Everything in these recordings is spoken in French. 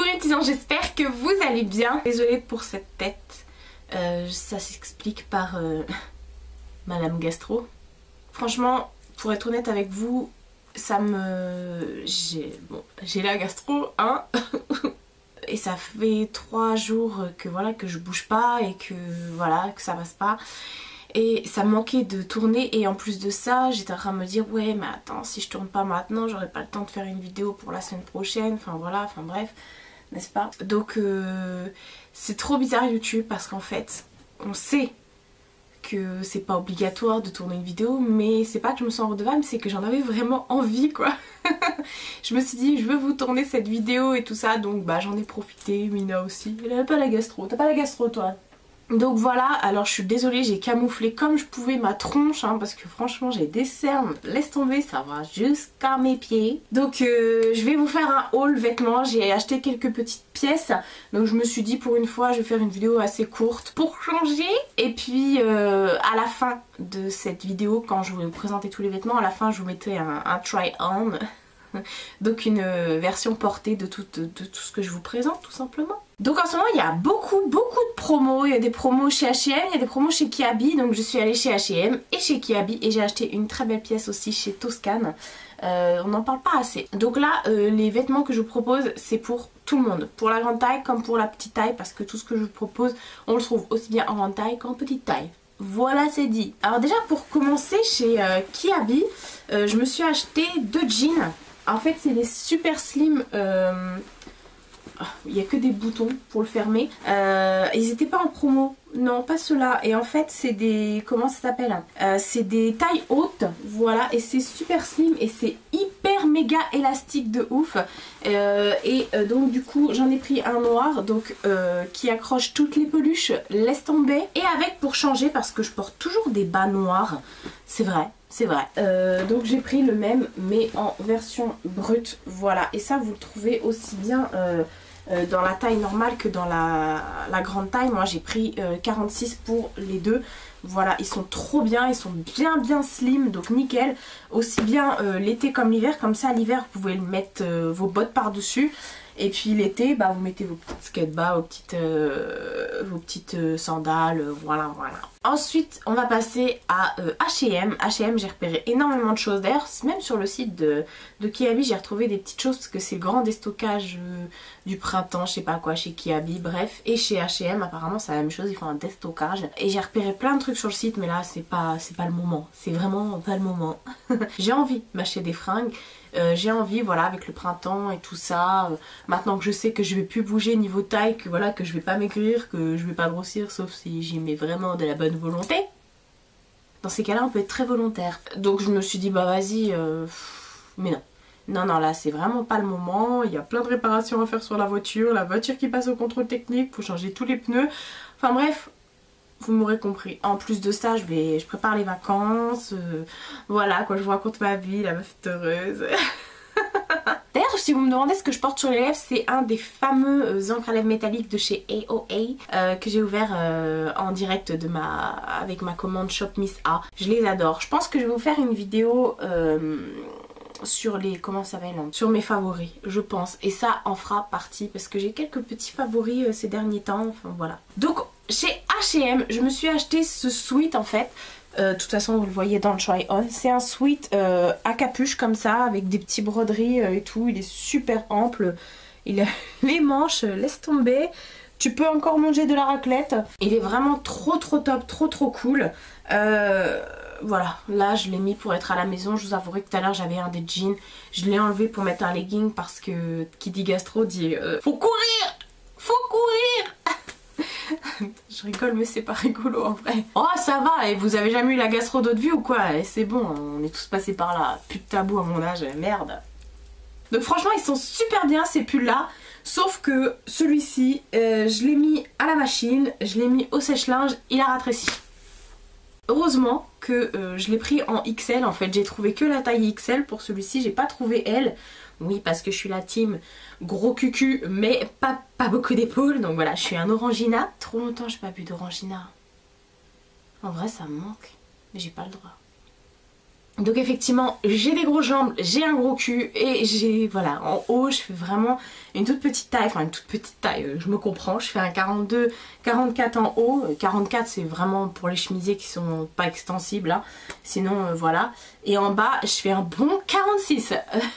mes petits anges, j'espère que vous allez bien. Désolée pour cette tête, ça s'explique par Madame Gastro. Franchement, pour être honnête avec vous, ça me... J'ai la gastro, hein. Et ça fait 3 jours que voilà, que je bouge pas et que voilà, que ça passe pas. Et ça me manquait de tourner et en plus de ça j'étais en train de me dire ouais mais attends, si je tourne pas maintenant j'aurai pas le temps de faire une vidéo pour la semaine prochaine, enfin voilà, enfin bref, n'est-ce pas? Donc c'est trop bizarre YouTube parce qu'en fait on sait que c'est pas obligatoire de tourner une vidéo, mais c'est pas que je me sens redevable, c'est que j'en avais vraiment envie quoi. Je me suis dit je veux vous tourner cette vidéo et tout ça, donc bah j'en ai profité. Mina aussi, elle a pas la gastro, t'as pas la gastro toi? Donc voilà, alors je suis désolée, j'ai camouflé comme je pouvais ma tronche hein, parce que franchement j'ai des cernes, laisse tomber, ça va jusqu'à mes pieds. Donc je vais vous faire un haul vêtements, j'ai acheté quelques petites pièces. Donc je me suis dit pour une fois je vais faire une vidéo assez courte pour changer. Et puis à la fin de cette vidéo, quand je vais vous présenter tous les vêtements, à la fin je vous mettrai un try-on. Donc une version portée de tout ce que je vous présente tout simplement. Donc en ce moment il y a beaucoup de promos, il y a des promos chez H&M, il y a des promos chez Kiabi, donc je suis allée chez H&M et chez Kiabi et j'ai acheté une très belle pièce aussi chez Toscane. On n'en parle pas assez. Donc là les vêtements que je vous propose c'est pour tout le monde, pour la grande taille comme pour la petite taille, parce que tout ce que je vous propose on le trouve aussi bien en grande taille qu'en petite taille. Voilà, c'est dit. Alors déjà pour commencer chez Kiabi, je me suis acheté 2 jeans. En fait c'est des super slim, il n'y a que des boutons pour le fermer. Ils n'étaient pas en promo, non pas ceux-là. Et en fait c'est des, comment ça s'appelle, c'est des tailles hautes, voilà. Et c'est super slim et c'est hyper méga élastique de ouf. Donc du coup j'en ai pris un noir, donc qui accroche toutes les peluches, laisse tomber. Et avec pour changer parce que je porte toujours des bas noirs, c'est vrai. C'est vrai. Donc j'ai pris le même mais en version brute, voilà. Et ça vous le trouvez aussi bien dans la taille normale que dans la grande taille. Moi j'ai pris 46 pour les deux. Voilà, ils sont trop bien, ils sont bien slim, donc nickel. Aussi bien l'été comme l'hiver, comme ça l'hiver vous pouvez mettre vos bottes par dessus. Et puis l'été, bah, vous mettez vos petites skate-bas, vos petites sandales, voilà. Ensuite, on va passer à H&M. H&M, j'ai repéré énormément de choses. D'ailleurs, même sur le site de Kiabi, j'ai retrouvé des petites choses parce que c'est le grand déstockage du printemps, je sais pas quoi, chez Kiabi, bref. Et chez H&M, apparemment, c'est la même chose, ils font un déstockage. Et j'ai repéré plein de trucs sur le site, mais là, c'est pas le moment. C'est vraiment pas le moment. J'ai envie de m'acheter des fringues. J'ai envie, voilà, avec le printemps et tout ça, maintenant que je sais que je vais plus bouger niveau taille, que voilà, que je vais pas maigrir, que je vais pas grossir, sauf si j'y mets vraiment de la bonne volonté. Dans ces cas-là, on peut être très volontaire. Donc je me suis dit, bah vas-y, mais non, là c'est vraiment pas le moment. Il y a plein de réparations à faire sur la voiture qui passe au contrôle technique, faut changer tous les pneus. Enfin bref, vous m'aurez compris. En plus de ça, je prépare les vacances. Voilà quoi, je vous raconte ma vie, la meuf est heureuse. D'ailleurs, si vous me demandez ce que je porte sur les lèvres, c'est un des fameux encres à lèvres métalliques de chez AOA que j'ai ouvert en direct avec ma commande Shop Miss A. Je les adore. Je pense que je vais vous faire une vidéo sur les, comment ça s'appelle, sur mes favoris, je pense. Et ça en fera partie parce que j'ai quelques petits favoris ces derniers temps, enfin voilà. Donc chez H&M, je me suis acheté ce sweat en fait. De toute façon vous le voyez dans le try on, c'est un sweat à capuche comme ça avec des petits broderies et tout, il est super ample, il a les manches, laisse tomber, tu peux encore manger de la raclette, il est vraiment trop top, trop cool. Voilà, là je l'ai mis pour être à la maison. Je vous avouerai que tout à l'heure j'avais un des jeans, je l'ai enlevé pour mettre un legging parce que qui dit gastro dit faut courir, faut courir. Je rigole mais c'est pas rigolo en vrai. Oh ça va, et vous avez jamais eu la gastro d'autre vie ou quoi? C'est bon, on est tous passés par là, plus de tabou à mon âge, merde. Donc franchement ils sont super bien ces pulls là. Sauf que celui-ci, je l'ai mis à la machine, je l'ai mis au sèche-linge, il a rétréci. Heureusement que je l'ai pris en XL en fait, j'ai trouvé que la taille XL pour celui-ci, j'ai pas trouvé L. Oui parce que je suis la team gros cucu mais pas beaucoup d'épaules, donc voilà je suis un orangina. Trop longtemps j'ai pas bu d'orangina. En vrai ça me manque mais j'ai pas le droit. Donc effectivement j'ai des grosses jambes, j'ai un gros cul et j'ai, voilà, en haut je fais vraiment une toute petite taille, enfin une toute petite taille, je me comprends, je fais un 42, 44 en haut, 44 c'est vraiment pour les chemisiers qui sont pas extensibles, hein. Sinon voilà, et en bas je fais un bon 46,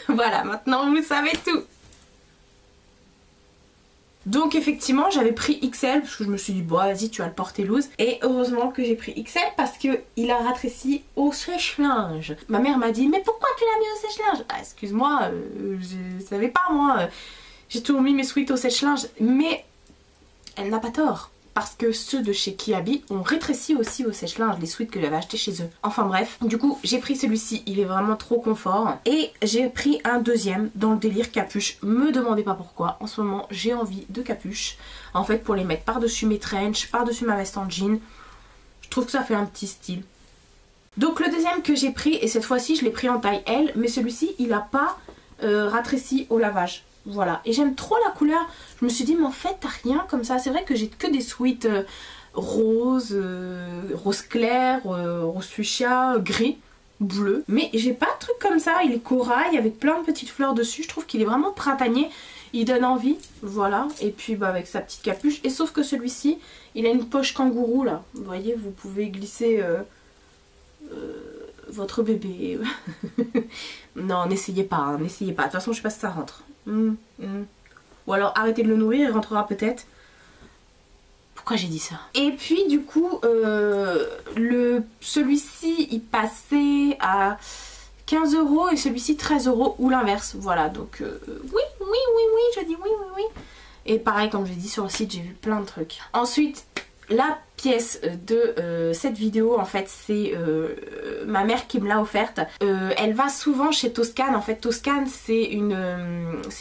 voilà, maintenant vous savez tout. Donc effectivement j'avais pris XL parce que je me suis dit bon vas-y tu vas le porter loose, et heureusement que j'ai pris XL parce que il a rétréci au sèche-linge. Ma mère m'a dit mais pourquoi tu l'as mis au sèche-linge? Ah excuse-moi, je savais pas moi, j'ai toujours mis mes sweats au sèche-linge, mais elle n'a pas tort. Parce que ceux de chez Kiabi ont rétréci aussi au sèche-linge, les sweats que j'avais achetés chez eux. Enfin bref, du coup j'ai pris celui-ci, il est vraiment trop confort. Et j'ai pris un deuxième dans le délire capuche. Me demandez pas pourquoi, en ce moment j'ai envie de capuche. En fait pour les mettre par-dessus mes trench, par-dessus ma veste en jean. Je trouve que ça fait un petit style. Donc le deuxième que j'ai pris, et cette fois-ci je l'ai pris en taille L, mais celui-ci il n'a pas rétréci au lavage. Voilà, et j'aime trop la couleur. Je me suis dit mais en fait t'as rien comme ça. C'est vrai que j'ai que des sweats rose, rose clair, rose fuchsia, gris, bleu. Mais j'ai pas de truc comme ça, il est corail avec plein de petites fleurs dessus. Je trouve qu'il est vraiment printanier, il donne envie, voilà. Et puis bah, avec sa petite capuche, et sauf que celui-ci, il a une poche kangourou là. Vous voyez, vous pouvez glisser votre bébé. Non, n'essayez pas, hein, n'essayez pas. De toute façon je sais pas si ça rentre. Ou alors arrêtez de le nourrir, il rentrera peut-être. Pourquoi j'ai dit ça? Et puis du coup celui-ci il passait à 15 € et celui-ci 13 € ou l'inverse. Voilà, donc oui, je dis oui. Et pareil, comme je l'ai dit sur le site, j'ai vu plein de trucs. Ensuite, la pièce de cette vidéo, en fait, c'est ma mère qui me l'a offerte. Elle va souvent chez Toscane. En fait, Toscane, c'est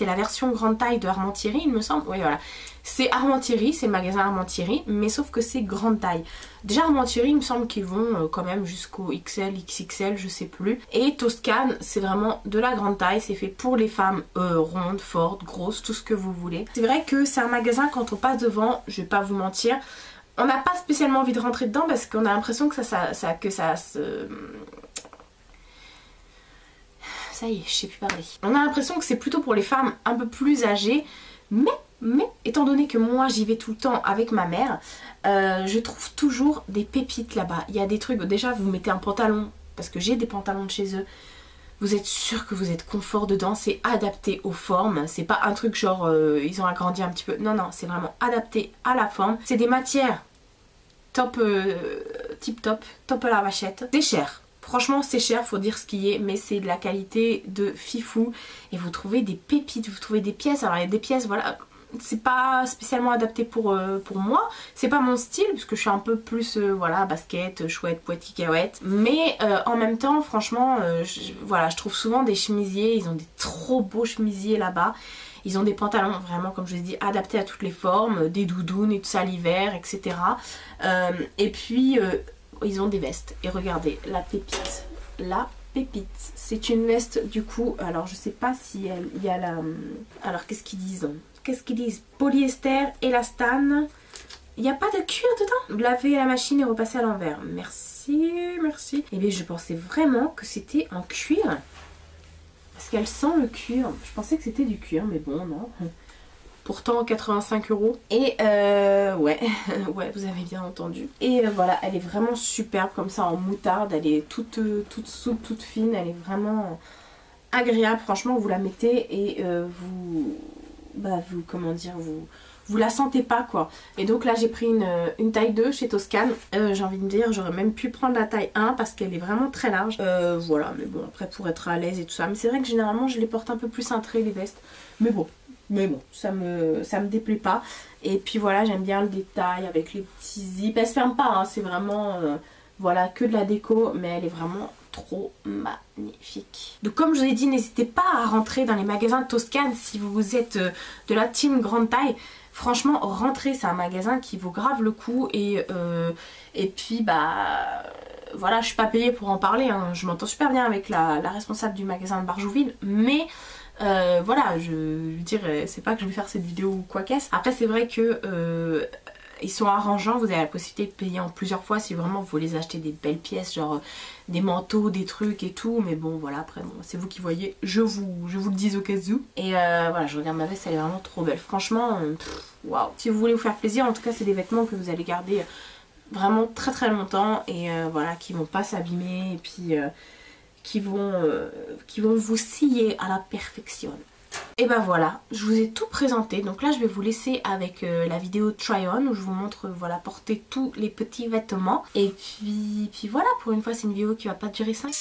la version grande taille de Armand-Thierry, il me semble. Oui, voilà. C'est Armand-Thierry, c'est le magasin Armand-Thierry, mais sauf que c'est grande taille. Déjà, Armand-Thierry, il me semble qu'ils vont quand même jusqu'au XL, XXL, je sais plus. Et Toscane, c'est vraiment de la grande taille. C'est fait pour les femmes rondes, fortes, grosses, tout ce que vous voulez. C'est vrai que c'est un magasin, quand on passe devant, je vais pas vous mentir, on n'a pas spécialement envie de rentrer dedans parce qu'on a l'impression que ça y est, je sais plus parler. On a l'impression que c'est plutôt pour les femmes un peu plus âgées, mais étant donné que moi j'y vais tout le temps avec ma mère, je trouve toujours des pépites là-bas. Il y a des trucs, déjà vous mettez un pantalon, parce que j'ai des pantalons de chez eux, vous êtes sûr que vous êtes confort dedans, c'est adapté aux formes, c'est pas un truc genre ils ont agrandi un petit peu, non, c'est vraiment adapté à la forme. C'est des matières top, tip top, top à la vachette. C'est cher, franchement c'est cher, faut dire ce qui est, mais c'est de la qualité de fifou et vous trouvez des pépites, vous trouvez des pièces. Alors il y a des pièces, voilà, c'est pas spécialement adapté pour moi, c'est pas mon style puisque je suis un peu plus voilà, basket, chouette, poète, cacahuète, mais en même temps franchement voilà, je trouve souvent des chemisiers, ils ont des trop beaux chemisiers là-bas. Ils ont des pantalons vraiment, comme je vous ai dit, adaptés à toutes les formes, des doudounes et tout ça l'hiver, etc. Et puis ils ont des vestes, et regardez la pépite, c'est une veste du coup, alors je sais pas si il y a la, alors qu'est-ce qu'ils disent, polyester, élastane. Il n'y a pas de cuir dedans. Laver à la machine et repasser à l'envers. Merci. Et bien je pensais vraiment que c'était en cuir. Parce qu'elle sent le cuir. Je pensais que c'était du cuir, mais bon, non. Pourtant 85 €. Et ouais, vous avez bien entendu. Et voilà, elle est vraiment superbe comme ça en moutarde. Elle est toute souple, toute fine. Elle est vraiment agréable. Franchement, vous la mettez et comment dire, vous la sentez pas quoi. Et donc là j'ai pris une taille 2 chez Toscane. J'ai envie de me dire, j'aurais même pu prendre la taille 1 parce qu'elle est vraiment très large. Voilà, mais bon, après pour être à l'aise et tout ça. Mais c'est vrai que généralement je les porte un peu plus cintrées les vestes. Mais bon, ça me déplaît pas. Et puis voilà, j'aime bien le détail avec les petits zips. Elle se ferme pas, hein, c'est vraiment voilà, que de la déco, mais elle est vraiment trop magnifique. Donc comme je vous ai dit, n'hésitez pas à rentrer dans les magasins de Toscane si vous êtes de la team grande taille. Franchement, rentrez, c'est un magasin qui vaut grave le coup. Et puis bah voilà, je suis pas payée pour en parler, hein. Je m'entends super bien avec la responsable du magasin de Barjouville, mais voilà, je veux dire, c'est pas que je vais faire cette vidéo ou quoi qu'est-ce. Après c'est vrai que Ils sont arrangeants, vous avez la possibilité de payer en plusieurs fois si vraiment vous voulez acheter des belles pièces, genre des manteaux, des trucs et tout. Mais bon voilà, après bon, c'est vous qui voyez, je vous le dis au cas où. Et voilà, je regarde ma veste, elle est vraiment trop belle. Franchement, waouh. Si vous voulez vous faire plaisir, en tout cas c'est des vêtements que vous allez garder vraiment très très longtemps. Et voilà, qui vont pas s'abîmer et puis qui vont vous scier à la perfection. Et ben voilà, je vous ai tout présenté. Donc là je vais vous laisser avec la vidéo try on où je vous montre voilà porter tous les petits vêtements. Et puis voilà, pour une fois c'est une vidéo qui va pas durer 5.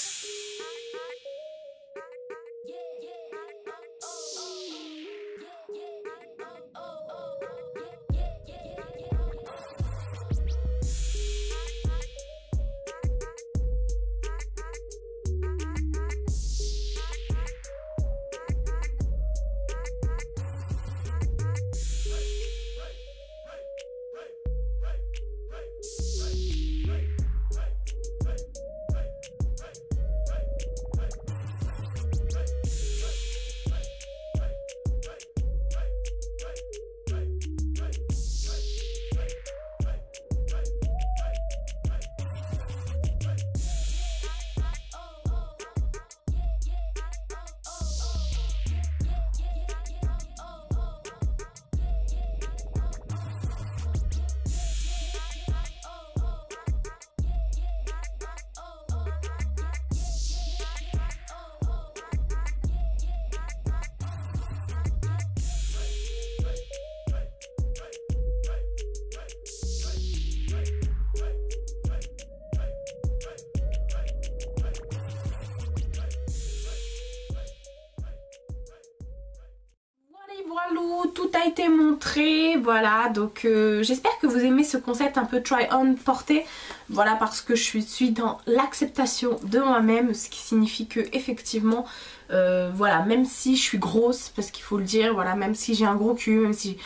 Voilà, tout a été montré, voilà, donc j'espère que vous aimez ce concept un peu try-on porté, voilà, parce que je suis dans l'acceptation de moi-même, ce qui signifie que effectivement, voilà, même si je suis grosse, parce qu'il faut le dire, voilà, même si j'ai un gros cul, même si,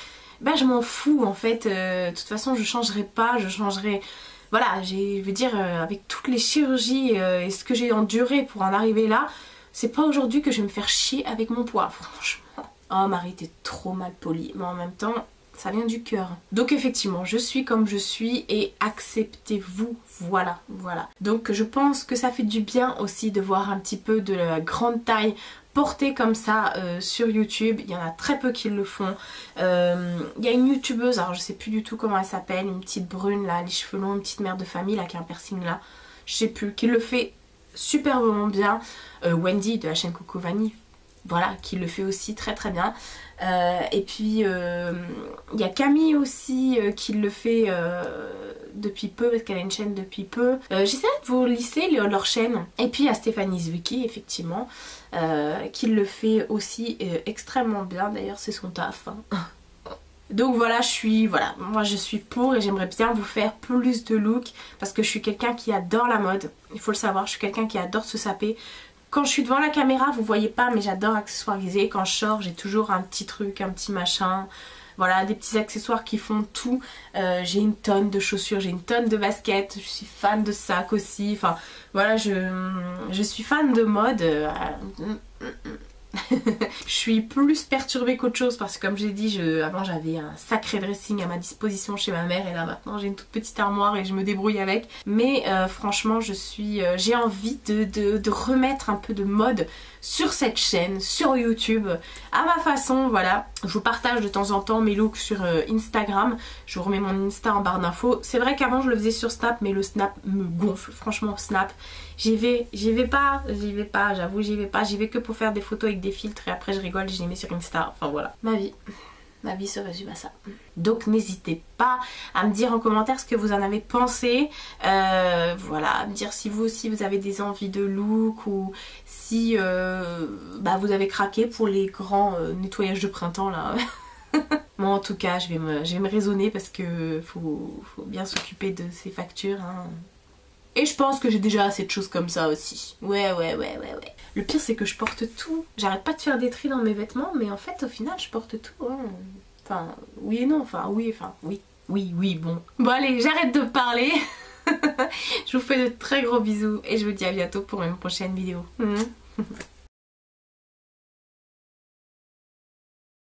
ben je m'en fous en fait, de toute façon je changerai pas, je changerai, voilà, je veux dire, avec toutes les chirurgies et ce que j'ai enduré pour en arriver là, c'est pas aujourd'hui que je vais me faire chier avec mon poids, franchement. Oh Marie, t'es trop mal polie, mais en même temps, ça vient du cœur. Donc effectivement, je suis comme je suis et acceptez-vous, voilà, voilà. Donc je pense que ça fait du bien aussi de voir un petit peu de la grande taille portée comme ça sur YouTube. Il y en a très peu qui le font. Il y a une youtubeuse, alors je sais plus du tout comment elle s'appelle, une petite brune là, les cheveux longs, une petite mère de famille là qui a un piercing là, je sais plus, qui le fait superbement bien. Wendy de la chaîne Coco Vanille, voilà, qui le fait aussi très très bien. Et puis il y a Camille aussi qui le fait depuis peu, parce qu'elle a une chaîne depuis peu. J'essaie de vous lister leur chaîne. Et puis il y a Stéphanie Zwicky effectivement qui le fait aussi extrêmement bien. D'ailleurs c'est son taf, hein. Donc voilà, moi je suis pour et j'aimerais bien vous faire plus de looks parce que je suis quelqu'un qui adore la mode. Il faut le savoir, je suis quelqu'un qui adore se saper. Quand je suis devant la caméra, vous voyez pas, mais j'adore accessoiriser. Quand je sors, j'ai toujours un petit truc, un petit machin. Voilà, des petits accessoires qui font tout. J'ai une tonne de chaussures, j'ai une tonne de baskets. Je suis fan de sacs aussi. Enfin, voilà, je suis fan de mode. Je suis plus perturbée qu'autre chose parce que comme j'ai dit, avant j'avais un sacré dressing à ma disposition chez ma mère et là maintenant j'ai une toute petite armoire et je me débrouille avec. Mais franchement j'ai envie de remettre un peu de mode sur cette chaîne, sur YouTube, à ma façon, voilà. Je vous partage de temps en temps mes looks sur Instagram. Je vous remets mon Insta en barre d'infos. C'est vrai qu'avant je le faisais sur Snap, mais le Snap me gonfle. Franchement, Snap, j'y vais pas, j'avoue, j'y vais pas. J'y vais que pour faire des photos avec des filtres et après je rigole et je les mets sur Insta. Enfin voilà, ma vie se résume à ça. Donc n'hésitez pas à me dire en commentaire ce que vous en avez pensé. Voilà, à me dire si vous aussi vous avez des envies de look ou si vous avez craqué pour les grands nettoyages de printemps là. Moi en tout cas je vais me raisonner parce que faut bien s'occuper de ces factures, hein. Et je pense que j'ai déjà assez de choses comme ça aussi. Ouais. Le pire c'est que je porte tout. J'arrête pas de faire des tris dans mes vêtements, mais en fait au final je porte tout, hein. Enfin oui et non, oui, bon. Bon allez, j'arrête de parler. Je vous fais de très gros bisous et je vous dis à bientôt pour une prochaine vidéo.